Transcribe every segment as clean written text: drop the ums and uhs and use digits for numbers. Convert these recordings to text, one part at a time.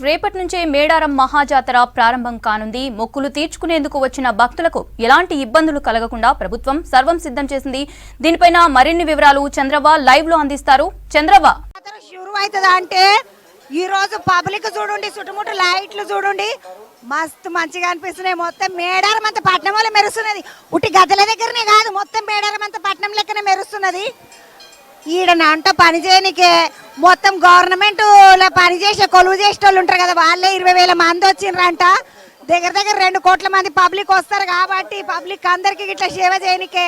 రేపటి నుంచే మేడారం మహాజాతర ప్రారంభం కానుంది. మొక్కులు తీర్చుకునేందుకు వచ్చిన భక్తులకు ఎలాంటి ఇబ్బందులు కలగకుండా ప్రభుత్వం సర్వం సిద్ధం చేసింది. దీనిపైన మరిన్ని వివరాలు చంద్రవ్వ లైవ్ లో అందిస్తారు. చంద్రవ్వ, అంటే ఈ రోజు పబ్లిక్ చూడండి, చుట్టుముట్టు లైట్లు చూడండి, మస్తు మంచిగా అనిపిస్తున్నాయి. మొత్తం మేడారం అంత పట్నం వల్ల మెరుస్తున్నది. ఉట్టి గద్దెల దగ్గరనే కాదు, మొత్తం మేడారం అంత పట్నం లెక్కనే మెరుస్తున్నది. ఈడనంట పని చేయనికే మొత్తం గవర్నమెంట్ పని చేసే కొలువు చేసే వాళ్ళు ఉంటారు కదా, వాళ్ళే 20,000 మంది వచ్చిండ్రంట. దగ్గర 2 కోట్ల మంది పబ్లిక్ వస్తారు కాబట్టి పబ్లిక్ అందరికి ఇట్లా సేవ చేయనికే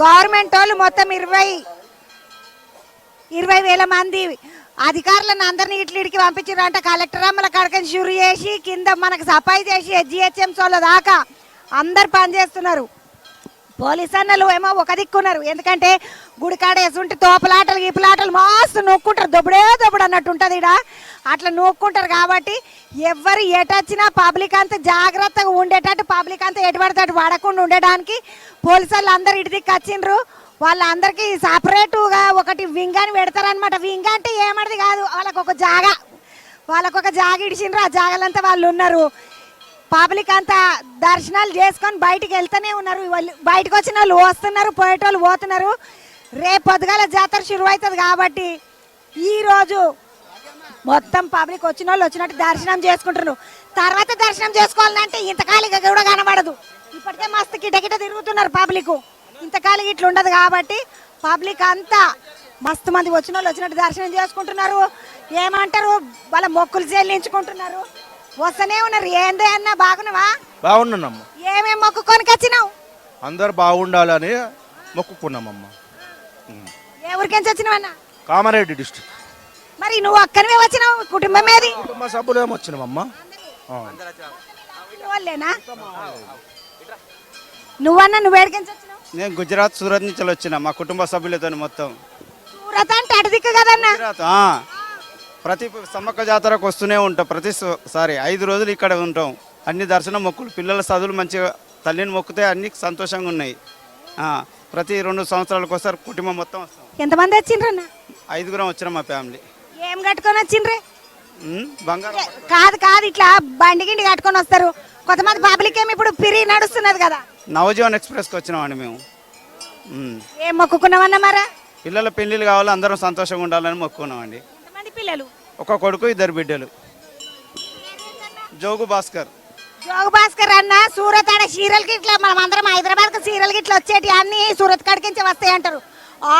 గవర్నమెంట్ వాళ్ళు మొత్తం 20,000 మంది అధికారులను అందరినీ ఇట్లిడికి పంపించారంట. కలెక్టర్ అమ్మల కడకని షురు చేసి కింద మనకు సఫాయి చేసి జిహెచ్ఎంసీ వాళ్ళ దాకా అందరు పనిచేస్తున్నారు. పోలీస్ అన్నలు ఏమో ఒక దిక్కున్నారు, ఎందుకంటే గుడికాడ వేసుంటే తోపలాటలు గీపులాటలు మస్తు నొక్కుంటారు, దొబ్బుడు అన్నట్టు ఉంటుంది. ఇక్కడ అట్లా నొక్కుంటారు కాబట్టి ఎవరు ఎటొచ్చినా పబ్లిక్ అంతా జాగ్రత్తగా ఉండేటట్టు, పబ్లిక్ అంతా ఎటు పడితే పడకుండా ఉండడానికి పోలీసు వాళ్ళు అందరు ఇటు దిక్కు వచ్చిండ్రు. వాళ్ళందరికీ సపరేటుగా ఒకటి వింగ్ అని పెడతారనమాట. వింగ్ అంటే ఏమన్నది కాదు, వాళ్ళకొక జాగ ఇడిచిండ్రు. ఆ జాగలంతా వాళ్ళు ఉన్నారు. పబ్లిక్ అంతా దర్శనాలు చేసుకొని బయటికి వెళ్తూనే ఉన్నారు. బయటకు వచ్చిన వాళ్ళు వస్తున్నారు, పోయేటోళ్ళు పోతున్నారు. రేపు పొద్దుగాల జాతర షురు అవుతుంది కాబట్టి ఈరోజు మొత్తం పబ్లిక్ వచ్చిన వాళ్ళు వచ్చినట్టు దర్శనం చేసుకుంటున్నారు. తర్వాత దర్శనం చేసుకోవాలంటే ఇంతకాలిగా కూడా కనబడదు. ఇప్పటికే మస్తు కిటకిట తిరుగుతున్నారు పబ్లిక్. ఇంతకాలిగా ఇట్లా ఉండదు కాబట్టి పబ్లిక్ అంతా మస్తు మంది వచ్చిన వాళ్ళు వచ్చినట్టు దర్శనం చేసుకుంటున్నారు. ఏమంటారు, వాళ్ళ మొక్కులు చెల్లించుకుంటున్నారు, వస్తూనే ఉన్నారు. ఏందే అన్న, బాగున్నావా? బాగున్నానమ్మా. ఏమేమి మొక్కుకొనికి వచ్చినావు? అందరు బాగుండాలని మొక్కుకున్నామమ్మా. ఏ ఊరికెంచి వచ్చినావన్నా? కామారెడ్డి డిస్ట్రిక్ట్. మరి నువ్వు అక్కడనే వచ్చినావు, కుటుంబం ఏది? కుటుంబ సభ్యులు వచ్చినామమ్మా. వాళ్ళేనా? నువ్వన్నా నువ్వు ఏడికెంచి వచ్చినావు? నేను గుజరాత్ సూరత్ నుంచి వచ్చిన మా కుటుంబ సభ్యులతో మొత్తం. సూరత్ అంటే అటు దిక్కు కదన్నా? గుజరాత్. ప్రతి సమ్మక్క జాతరకు వస్తూనే ఉంటాం. ప్రతిసారి 5 రోజులు ఇక్కడ ఉంటాం. అన్ని దర్శనం మొక్కులు, పిల్లల చదువులు మంచిగా తల్లిని మొక్కితే అన్ని సంతోషంగా ఉన్నాయి. ప్రతి 2 సంవత్సరాలకు ఒకసారి కుటుంబం మొత్తం వస్తాం. ఎంతమంది వచ్చిండ్రన్న? 5గురం వచ్చినాం మా ఫ్యామిలీ. ఏం కట్టుకొని వచ్చిండ్రే? బంగారం కాదు, ఇట్లా బండి గిండి కట్టుకొని వస్తారు. కొంతమంది పబ్లిక్ ఏమి ఇప్పుడు పిరి నడుస్తున్నది కదా. నవజీవన్ ఎక్స్ప్రెస్కి వచ్చినామండి మేము. ఏం మొక్కుకున్నామన్నా? మరా పిల్లల పెళ్ళిళ్ళు కావాలి, అందరం సంతోషంగా ఉండాలని మొక్కుకున్నామండి. పిల్లలు? ఒక కొడుకు, 2 బిడ్డలు. జోగు భాస్కర్ అన్న. సూరత్ ఆడ సీరియల్కి ఇట్లా మనం అందరం హైదరాబాద్కి సీరియల్కి ఇట్లా వచ్చేటి అన్ని సూరత్ కాడికించి వస్తాయి అంటారు.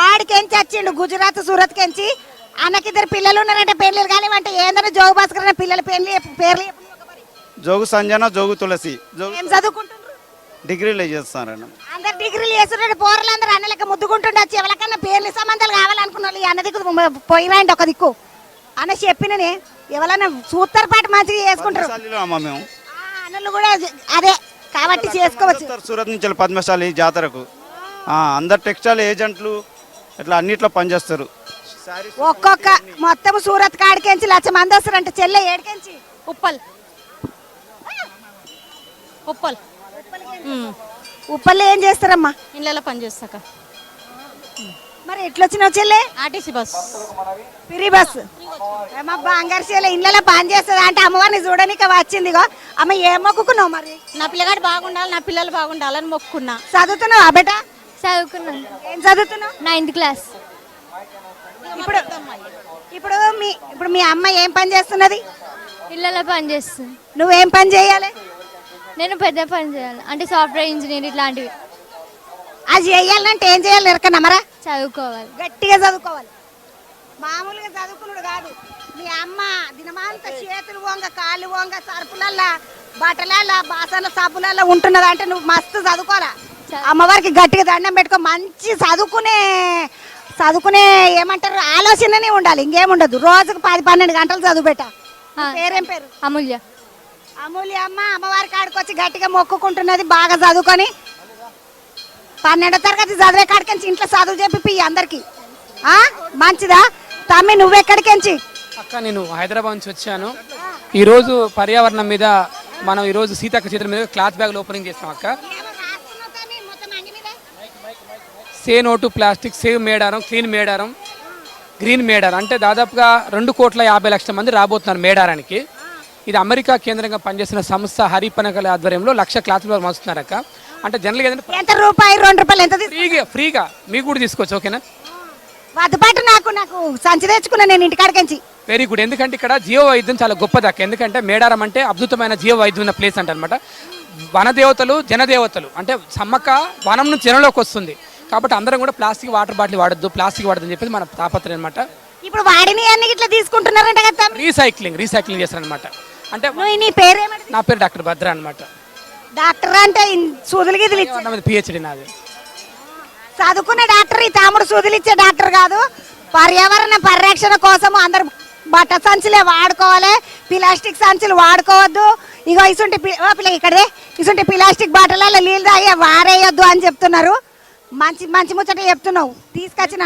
ఆడికెంచి వచ్చిండు గుజరాత్ సూరత్కించి. అన్నకి 2 పిల్లలు ఉన్నారంటే పెళ్ళిళ్ళు కానీ అంటే ఏంటంటే జోగు భాస్కర్ అన్న పిల్లల పేర్లు జోగు సంజన, జోగు తులసి. ఏం చదువుకుంటున్నారు? డిగ్రీలు చేస్తారన్న. అందరు డిగ్రీలు చేస్తున్నారు. పోరలు అందరూ అన్నలకి ముద్దుకుంటుండొచ్చు. ఎవరికన్నా పేర్లు సంబంధాలు కావాలనుకున్న వాళ్ళు అన్న దిక్కు పోయిరాండి. ఒక దిక్కు అన్న చెప్పిననే ఎవరన్నా సూత్తర్ పాటు మంచిగా చేసుకుంటారు. మేము అన్నలు కూడా అదే కాబట్టి చేసుకోవచ్చు. సూరత్ నుంచి పద్మశాలి జాతరకు అందరు టెక్స్టైల్ ఏజెంట్లు ఇట్లా అన్నిట్లో పనిచేస్తారు. ఒక్కొక్క మొత్తం సూరత్ కాడికెంచి 1,00,000 మంది వస్తారంట. చెల్లె ఏడికెంచి? ఉప్పల్లో ఏం చేస్తారమ్మా? ఇళ్ళలో పని చేస్తాక. మరి ఎట్లొచ్చినావు చెల్లె? RTC bus, free bus. ఏమో బంగారు చెల్లె ఇళ్ళలో పని చేస్తుంది అంటే అమ్మవారిని చూడడానికి వచ్చిందిగో. అమ్మ ఏం మొక్కుకున్నావు మరి? నా పిల్లగాడు బాగుండాలి, నా పిల్లలు బాగుండాలని మొక్కుకున్నా. చదువుతున్నావు ఆ బేట? చదువుకున్నాను. ఏం చదువుతున్నావు? 9th class. ఇప్పుడు మీ అమ్మ ఏం పని చేస్తున్నది? ఇళ్ళలో పని చేస్తుంది. నువ్వేం పని చేయాలి? నేను పెద్ద పని చేయాలి, అంటే సాఫ్ట్వేర్ ఇంజనీర్ ఇట్లాంటివి. అది చేయాలంటే ఏం చేయాలి? ఎరకనమ్మరా? చదువుకోవాలి, గట్టిగా చదువుకోవాలి. మామూలుగా చదువుకున్నాడు కాదు. మీ అమ్మ దినమాంత చేతులు వంగ కాళ్ళు వంగ సరుపులల్లా బట్టలల్లా బాసన్ల సబ్బులల్లా ఉంటున్నది అంటే నువ్వు మస్తు చదువుకోవాలా. అమ్మవారికి గట్టిగా దండం పెట్టుకో. మంచి చదువుకునే ఏమంటారు ఆలోచననే ఉండాలి, ఇంకేముండదు. రోజుకు 10-12 గంటలు చదువు పెట్ట. పేరేం పేరు? అమూల్య. అమూల్య అమ్మ అమ్మవారి కాడికి వచ్చి గట్టిగా మొక్కుకుంటున్నది. బాగా చదువుకొని 12వ తరగతి చదివే కాడికించి ఇంట్లో చదువు చెప్పి అందరికి మంచిదా. తమ్మి నువ్వెక్కడికించి? అక్క నేను హైదరాబాద్ నుంచి వచ్చాను. ఈరోజు పర్యావరణం మీద మనం ఈరోజు సీతక్క చేతుల మీద క్లాత్ బ్యాగులు ఓపెనింగ్ చేస్తాం అక్క. Say no to plastic, save Medaram, clean Medaram, green Medaram. అంటే దాదాపుగా 2,50,00,000 మంది రాబోతున్నారు మేడారానికి. ఇది అమెరికా కేంద్రంగా పనిచేస్తున్న సంస్థ హరిపనకల ఆధ్వర్యంలో 1,00,000 క్లాత్లు మోస్తున్నారు అక్క. అంటే జనరల్గా ఏంటంటే ఎంత రూపాయి 2 రూపాయలు ఎంత ఫ్రీగా మీకు కూడా తీసుకోవచ్చు. ఓకేనా? వద్దుపాటు నాకు సంచి తెచ్చుకున్నా నేను ఇంటికాడికించి. Very good. ఎందుకంటే ఇక్కడ జీవ వైద్యం చాలా గొప్పదక్క. ఎందుకంటే మేడారం అంటే అద్భుతమైన జీవ వైద్యం ఉన్న ప్లేస్ అంట అనమాట. వనదేవతలు జనదేవతలు అంటే సమ్మక్క వనం నుంచి జనంలోకి వస్తుంది. కాబట్టి అందరం కూడా ప్లాస్టిక్ వాటర్ బాటిల్ వాడద్దు, ప్లాస్టిక్ వాడద్దని చెప్పేసి మన తాపత్రయం అనమాట. ఇప్పుడు వాడిని అన్ని ఇట్లా తీసుకుంటున్నారంట కదా తమ్మి? రీసైక్లింగ్ చేస్తారనమాట. అంటే నీ పేరేమంటే? నా పేరు డాక్టర్ భద్ర అనమాట. డాక్టర్ అంటే సూదులు గిదులు ఇచ్చే పిహెచ్డి నాది. చదువుకునే డాక్టర్, ఈ తాముడు సూదులు ఇచ్చే డాక్టర్ కాదు. పర్యావరణ పరిరక్షణ కోసం అందరు బట్ట సంచులే వాడుకోవాలి, ప్లాస్టిక్ సంచులు వాడుకోవద్దు. ఇగో ఇసుంటి ఇక్కడే ఇసుంటి ప్లాస్టిక్ బాటిల్లో నీళ్ళు తాగి వారేయొద్దు అని చెప్తున్నారు. మంచి మంచి ముచ్చట చెప్తున్నావు. తీసుకొచ్చిన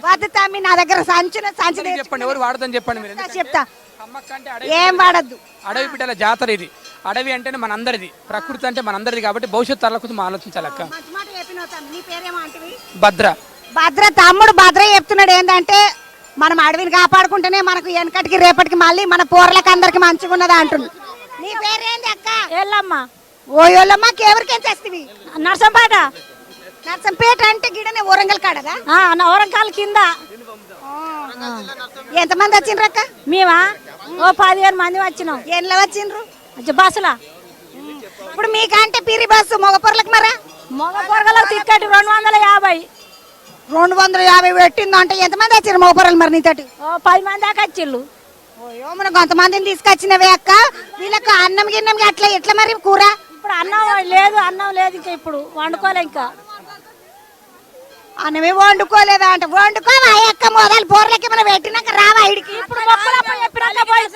వద్దు తమ్మి, నా దగ్గర సంచి చెప్పండి, ఎవరు వాడదని చెప్పండి మీరు. చెప్తా, సమ్మక్క అంటే ఏం వాడద్దు. అడవి బిడ్డల జాతర ఇది. అడవి అంటేనే మనందరిది, ప్రకృతి అంటే మనందరిది. కాబట్టి భవిష్యత్ తరాల కోసం ఆలోచించాలక్క. భద్ర తమ్ముడు భద్ర చెప్తున్నాడు ఏంటంటే మనం అడవిని కాపాడుకుంటేనే మనకు వెనకటికి రేపటికి మళ్ళీ మన పోర్లకు అందరికి మంచిగా ఉన్నదా అంటుంది. నీ పేరేంది అక్క? ఎల్లమ్మ. ఓ ఎల్లమ్మకి ఎవరికేం చేస్తుంది? నర్సంపేట. నర్సంపేట అంటే గిడనే వరంగల్ కాడదా? వరంకాల కింద. ఎంతమంది వచ్చిండ్రు అక్క? మేమా 15 మంది వచ్చినాం. ఎన్లో వచ్చిండ్రు? బస్సులా. ఇప్పుడు మీకంటే పిరి బస్సు మగ పొరలకు మరా? మగ పొరగలకు టికెట్ 250. 250 పెట్టిందంటే ఎంతమంది వచ్చిర్రు మగ పొరలు మరి నీతోటి? 10 మంది దాకా వచ్చిళ్ళు. ఓయో మన కొంతమందిని తీసుకొచ్చినవే అక్క. వీళ్ళకు అన్నం గిన్నం అట్లా ఎట్లా మరి కూర? ఇప్పుడు అన్నం లేదు ఇంకా. ఇప్పుడు వండుకోలే ఇంకా. అన్నమే వండుకోలేదా అంటే వండుకోవా అక్క. మొదలు పోర్లకి మనం పెట్టినాక రావా ఇడికి. ఇప్పుడు మొక్కలప్పుడు చెప్పినాక పోయి